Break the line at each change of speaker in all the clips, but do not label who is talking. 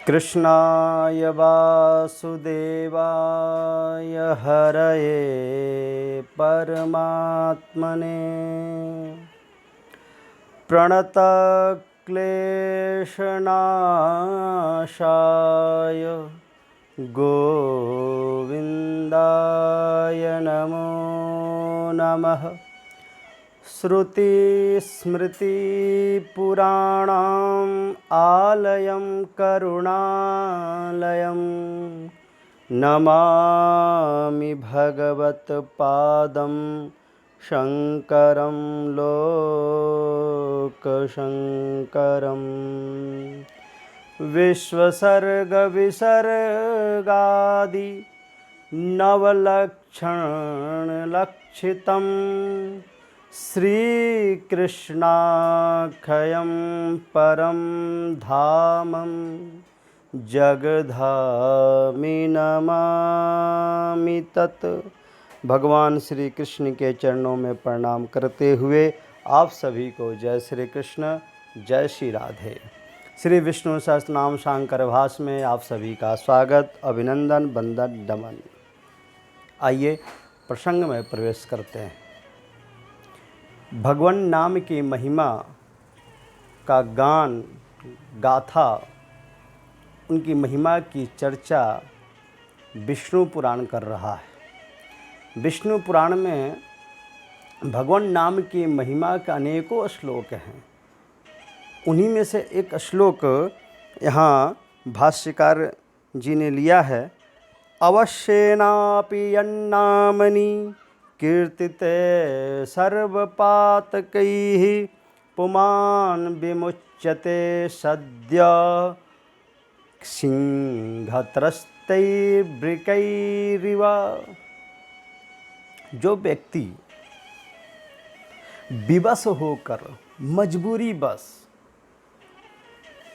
कृष्णाय वासुदेवाय हरये परमात्मने प्रणतक्लेशनाशाय गोविन्दाय नमो नमः। श्रुतिस्मृतिपुराणाम् आलयं करुणालयं नमामि भगवत्पादं शङ्करं लोकशङ्करम्। विश्वसर्गविसर्गादि नवलक्षणलक्षितं श्रीकृष्णाख्यं परं धामं जगधामि नमामि तत्। भगवान श्री कृष्ण के चरणों में प्रणाम करते हुए आप सभी को जय श्री कृष्ण, जय श्री राधे। श्री विष्णु सहस्त्रनाम शांकर भाष में आप सभी का स्वागत, अभिनंदन, वंदन, नमन। आइए प्रसंग में प्रवेश करते हैं। भगवान नाम की महिमा का गान, गाथा, उनकी महिमा की चर्चा विष्णु पुराण कर रहा है। विष्णु पुराण में भगवान नाम की महिमा के अनेकों श्लोक हैं। उन्हीं में से एक श्लोक यहाँ भाष्यकार जी ने लिया है। अवश्येनापि यन्नामनि कीर्तिते सर्वपातकैः पुमान् विमुच्यते सद्य सिंहत्रस्तैर्वृकैरिव। जो व्यक्ति विवश होकर, मजबूरी बस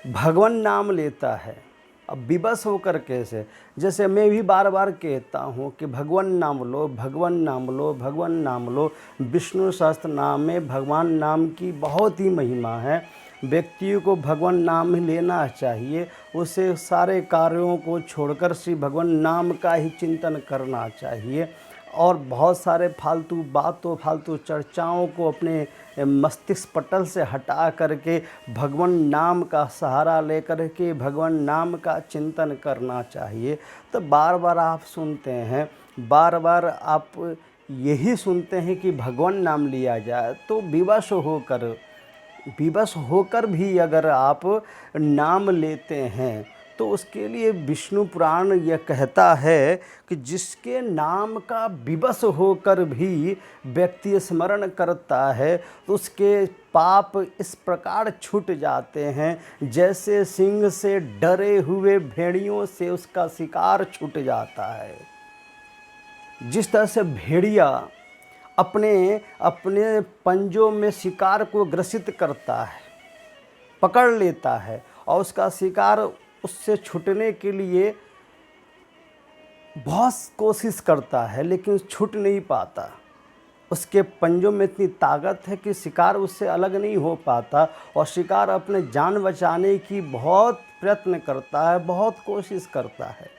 भगवान नाम लेता है। अब विवश होकर कैसे? जैसे मैं भी बार बार कहता हूँ कि भगवान नाम लो, भगवान नाम लो, भगवान नाम लो। विष्णु सहस्त्र नाम में भगवान नाम की बहुत ही महिमा है। व्यक्ति को भगवान नाम ही लेना चाहिए। उसे सारे कार्यों को छोड़कर श्री भगवान नाम का ही चिंतन करना चाहिए और बहुत सारे फालतू बातों, फालतू चर्चाओं को अपने मस्तिष्क पटल से हटा करके भगवान नाम का सहारा लेकर के भगवान नाम का चिंतन करना चाहिए। तो बार बार आप सुनते हैं, बार बार आप यही सुनते हैं कि भगवान नाम लिया जाए, तो विवश होकर भी अगर आप नाम लेते हैं तो उसके लिए विष्णु पुराण यह कहता है कि जिसके नाम का विवश होकर भी व्यक्ति स्मरण करता है तो उसके पाप इस प्रकार छूट जाते हैं जैसे सिंह से डरे हुए भेड़ियों से उसका शिकार छूट जाता है। जिस तरह से भेड़िया अपने पंजों में शिकार को ग्रसित करता है, पकड़ लेता है और उसका शिकार उससे छूटने के लिए बहुत कोशिश करता है लेकिन छूट नहीं पाता। उसके पंजों में इतनी ताकत है कि शिकार उससे अलग नहीं हो पाता और शिकार अपने जान बचाने की बहुत प्रयत्न करता है, बहुत कोशिश करता है,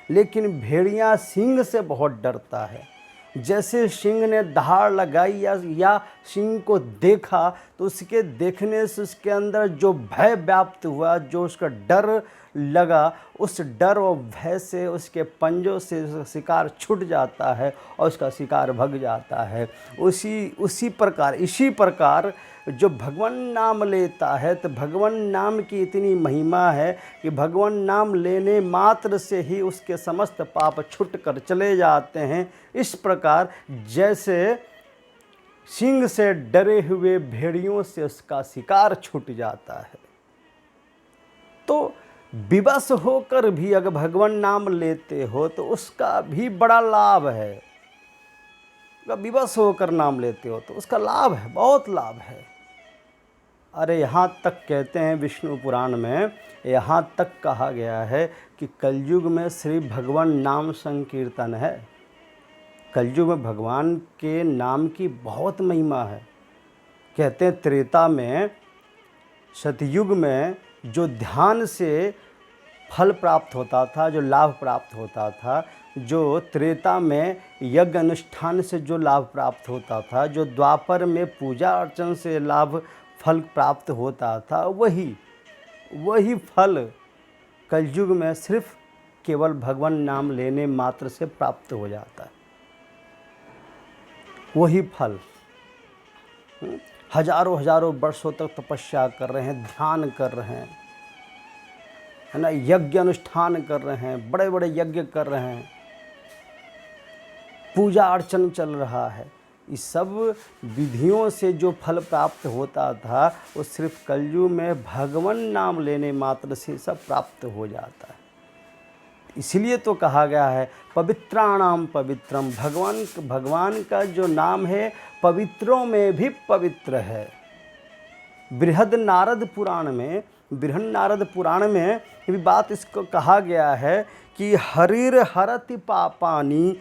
लेकिन भेड़िया सिंह से बहुत डरता है। जैसे सिंह ने दहाड़ लगाई या सिंह को देखा तो उसके देखने से उसके अंदर जो भय व्याप्त हुआ, जो उसका डर लगा, उस डर और भय से उसके पंजों से शिकार छूट जाता है और उसका शिकार भग जाता है। इसी प्रकार जो भगवान नाम लेता है तो भगवान नाम की इतनी महिमा है कि भगवान नाम लेने मात्र से ही उसके समस्त पाप छूट कर चले जाते हैं। इस प्रकार जैसे सिंह से डरे हुए भेड़ियों से उसका शिकार छूट जाता है। तो विवश होकर भी अगर भगवान नाम लेते हो तो उसका भी बड़ा लाभ है। अगर विवश होकर नाम लेते हो तो उसका लाभ है, बहुत लाभ है। अरे यहाँ तक कहते हैं विष्णु पुराण में, यहाँ तक कहा गया है कि कलयुग में श्री भगवान नाम संकीर्तन है। कलयुग में भगवान के नाम की बहुत महिमा है। कहते हैं त्रेता में, सतयुग में जो ध्यान से फल प्राप्त होता था, जो लाभ प्राप्त होता था, जो त्रेता में यज्ञ अनुष्ठान से जो लाभ प्राप्त होता था, जो द्वापर में पूजा अर्चन से लाभ फल प्राप्त होता था, वही फल कलयुग में सिर्फ केवल भगवान नाम लेने मात्र से प्राप्त हो जाता है। वही फल हजारों हजारों वर्षों तक तपस्या कर रहे हैं, ध्यान कर रहे हैं, है ना, यज्ञ अनुष्ठान कर रहे हैं, बड़े बड़े यज्ञ कर रहे हैं, पूजा अर्चन चल रहा है, इस सब विधियों से जो फल प्राप्त होता था वो सिर्फ कलयुग में भगवान नाम लेने मात्र से सब प्राप्त हो जाता है। इसलिए तो कहा गया है पवित्राणाम पवित्रम, भगवान का जो नाम है पवित्रों में भी पवित्र है। बृहद नारद पुराण में भी बात इसको कहा गया है कि हरिर हरति पापानि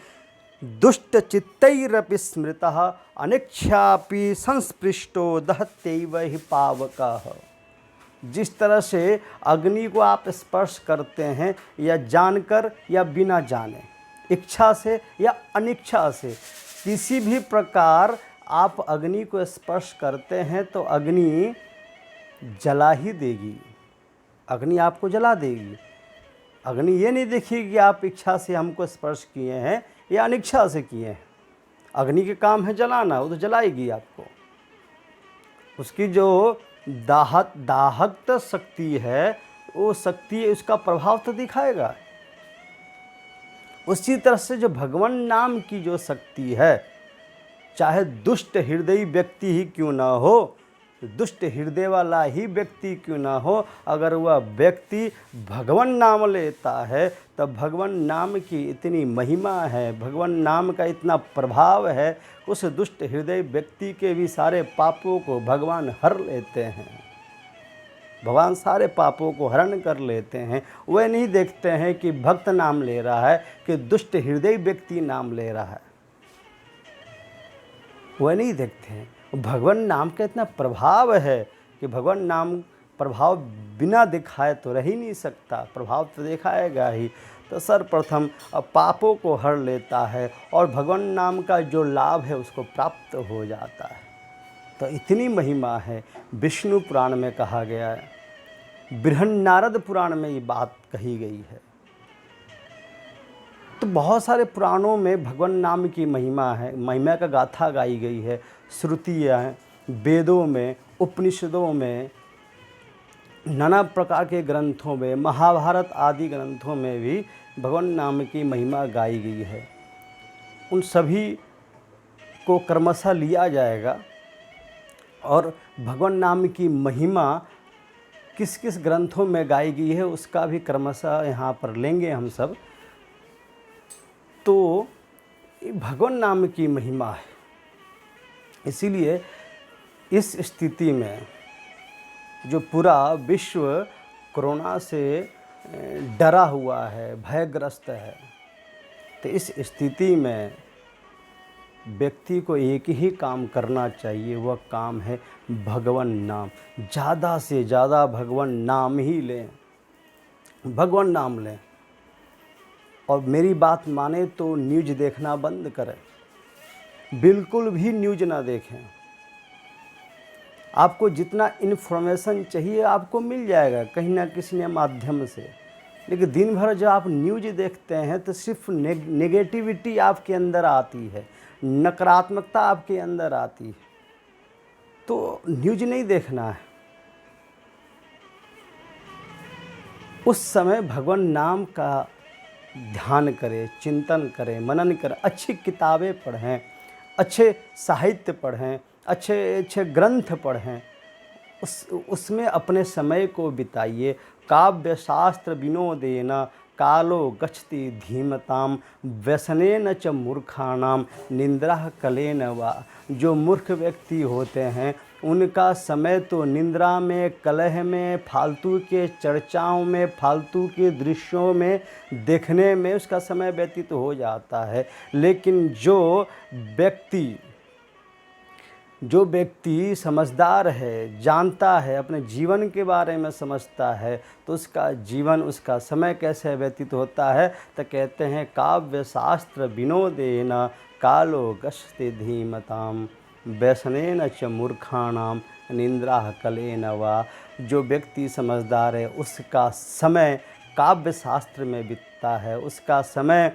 दुष्ट चित्तैरपि स्मृतः अनिच्छापि संस्पृष्टो दहत्यैव हि पावकः। जिस तरह से अग्नि को आप स्पर्श करते हैं, या जानकर या बिना जाने, इच्छा से या अनिच्छा से, किसी भी प्रकार आप अग्नि को स्पर्श करते हैं तो अग्नि जला ही देगी, अग्नि आपको जला देगी। अग्नि ये नहीं देखेगी कि आप इच्छा से हमको स्पर्श किए हैं या अनिच्छा से किए हैं। अग्नि के काम है जलाना, वो तो जलाएगी आपको। उसकी जो दाहक शक्ति है, वो शक्ति उसका प्रभाव तो दिखाएगा। उसी तरह से जो भगवान नाम की जो शक्ति है, चाहे दुष्ट हृदय व्यक्ति ही क्यों ना हो, दुष्ट हृदय वाला ही व्यक्ति क्यों ना हो, अगर वह व्यक्ति भगवान नाम लेता है तब भगवान नाम की इतनी महिमा है, भगवान नाम का इतना प्रभाव है, उस दुष्ट हृदय व्यक्ति के भी सारे पापों को भगवान हर लेते हैं। भगवान सारे पापों को हरण कर लेते हैं। वह नहीं देखते हैं कि भक्त नाम ले रहा है कि दुष्ट हृदय व्यक्ति नाम ले रहा है, वह नहीं देखते हैं। भगवान नाम का इतना प्रभाव है कि भगवान नाम प्रभाव बिना दिखाए तो रह ही नहीं सकता, प्रभाव तो दिखाएगा ही। तो सर्वप्रथम पापों को हर लेता है और भगवान नाम का जो लाभ है उसको प्राप्त हो जाता है। तो इतनी महिमा है। विष्णु पुराण में कहा गया है, बृहन्नारद पुराण में ये बात कही गई है। तो बहुत सारे पुराणों में भगवान नाम की महिमा है, महिमा का गाथा गाई गई है। श्रुतियाँ हैं, वेदों में, उपनिषदों में, नाना प्रकार के ग्रंथों में, महाभारत आदि ग्रंथों में भी भगवान नाम की महिमा गाई गई है। उन सभी को क्रमशः लिया जाएगा और भगवान नाम की महिमा किस किस ग्रंथों में गाई गई है उसका भी क्रमशः यहाँ पर लेंगे हम सब। तो भगवान नाम की महिमा है। इसीलिए इस स्थिति में जो पूरा विश्व कोरोना से डरा हुआ है, भयग्रस्त है, तो इस स्थिति में व्यक्ति को एक ही काम करना चाहिए, वह काम है भगवान नाम। ज़्यादा से ज़्यादा भगवान नाम ही लें, भगवान नाम लें। और मेरी बात माने तो न्यूज़ देखना बंद करें, बिल्कुल भी न्यूज़ ना देखें। आपको जितना इन्फॉर्मेशन चाहिए आपको मिल जाएगा कहीं ना किसी ने माध्यम से, लेकिन दिन भर जब आप न्यूज़ देखते हैं तो सिर्फ नेगेटिविटी आपके अंदर आती है, नकारात्मकता आपके अंदर आती है। तो न्यूज़ नहीं देखना है। उस समय भगवान नाम का ध्यान करें, चिंतन करें, मनन करें, अच्छी किताबें पढ़ें, अच्छे साहित्य पढ़ें, अच्छे ग्रंथ पढ़ें, उसमें अपने समय को बिताइए। काव्य शास्त्र विनोदेन कालो गच्छति धीमताम व्यसनेन च मूर्खाणाम निंद्रा कलेन वा। जो मूर्ख व्यक्ति होते हैं उनका समय तो निंद्रा में, कलह में, फालतू के चर्चाओं में, फालतू के दृश्यों में देखने में उसका समय व्यतीत हो जाता है। लेकिन जो व्यक्ति जो व्यक्ति समझदार है, जानता है, अपने जीवन के बारे में समझता है, तो उसका जीवन, उसका समय कैसे व्यतीत होता है, तो कहते हैं काव्य शास्त्र विनोदेन कालो गश्यते धीमताम व्यसनेन च मूर्खाणाम निंद्रा कलेन वा। जो व्यक्ति समझदार है उसका समय काव्य शास्त्र में बीतता है, उसका समय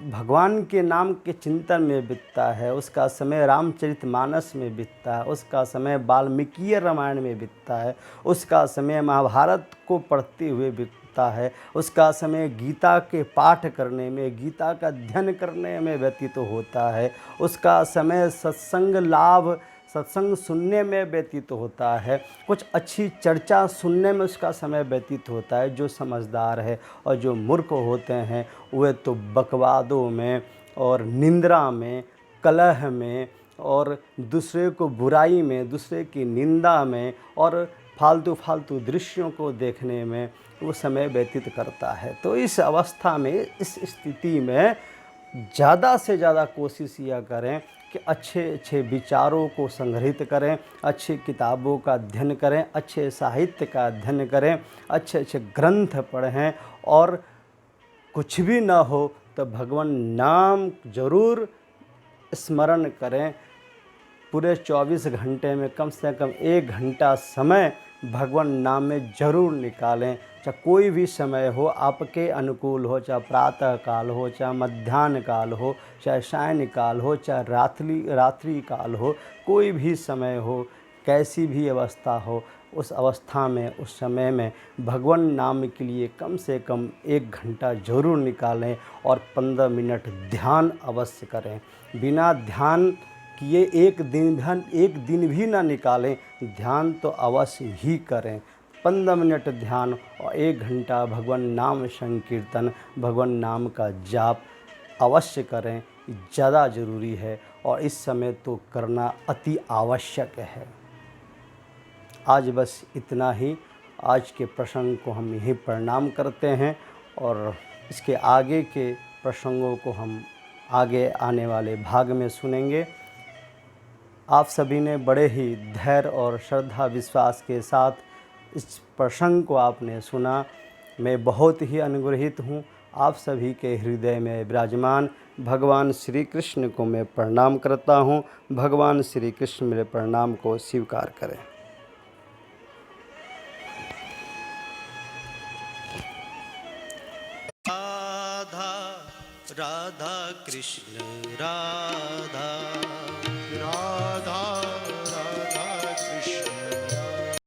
भगवान के नाम के चिंतन में बीतता है, उसका समय रामचरितमानस में बीतता है, उसका समय वाल्मीकि रामायण में बीतता है, उसका समय महाभारत को पढ़ते हुए बीतता है, उसका समय गीता के पाठ करने में, गीता का अध्ययन करने में व्यतीत होता है, उसका समय सत्संग लाभ, सत्संग सुनने में व्यतीत होता है, कुछ अच्छी चर्चा सुनने में उसका समय व्यतीत होता है। जो समझदार है, और जो मूर्ख होते हैं वे तो बकवादों में और निंद्रा में, कलह में और दूसरे को बुराई में, दूसरे की निंदा में और फालतू फालतू दृश्यों को देखने में वो समय व्यतीत करता है। तो इस अवस्था में, इस स्थिति में ज़्यादा से ज़्यादा कोशिश यह करें कि अच्छे अच्छे विचारों को संग्रहित करें, अच्छी किताबों का अध्ययन करें, अच्छे साहित्य का अध्ययन करें, अच्छे अच्छे ग्रंथ पढ़ें, और कुछ भी ना हो तो भगवान नाम जरूर स्मरण करें। पूरे 24 घंटे में कम से कम 1 घंटा समय भगवान नाम में जरूर निकालें। चाहे कोई भी समय हो आपके अनुकूल हो, चाहे प्रातः काल हो, चाहे मध्याह्न काल हो, चाहे सायं काल हो, चाहे रात्रि काल हो, कोई भी समय हो, कैसी भी अवस्था हो, उस अवस्था में, उस समय में भगवान नाम के लिए कम से कम 1 घंटा जरूर निकालें और 15 मिनट ध्यान अवश्य करें। बिना ध्यान किए एक दिन भी ना निकालें, ध्यान तो अवश्य ही करें। 15 मिनट ध्यान और 1 घंटा भगवान नाम संकीर्तन, भगवान नाम का जाप अवश्य करें, ज़्यादा ज़रूरी है और इस समय तो करना अति आवश्यक है। आज बस इतना ही। आज के प्रसंग को हम यहीं प्रणाम करते हैं और इसके आगे के प्रसंगों को हम आगे आने वाले भाग में सुनेंगे। आप सभी ने बड़े ही धैर्य और श्रद्धा विश्वास के साथ इस प्रसंग को आपने सुना। मैं बहुत ही अनुग्रहित हूँ। आप सभी के हृदय में विराजमान भगवान श्री कृष्ण को मैं प्रणाम करता हूँ। भगवान श्री कृष्ण मेरे प्रणाम को स्वीकार करें।
राधा राधा कृष्ण राधा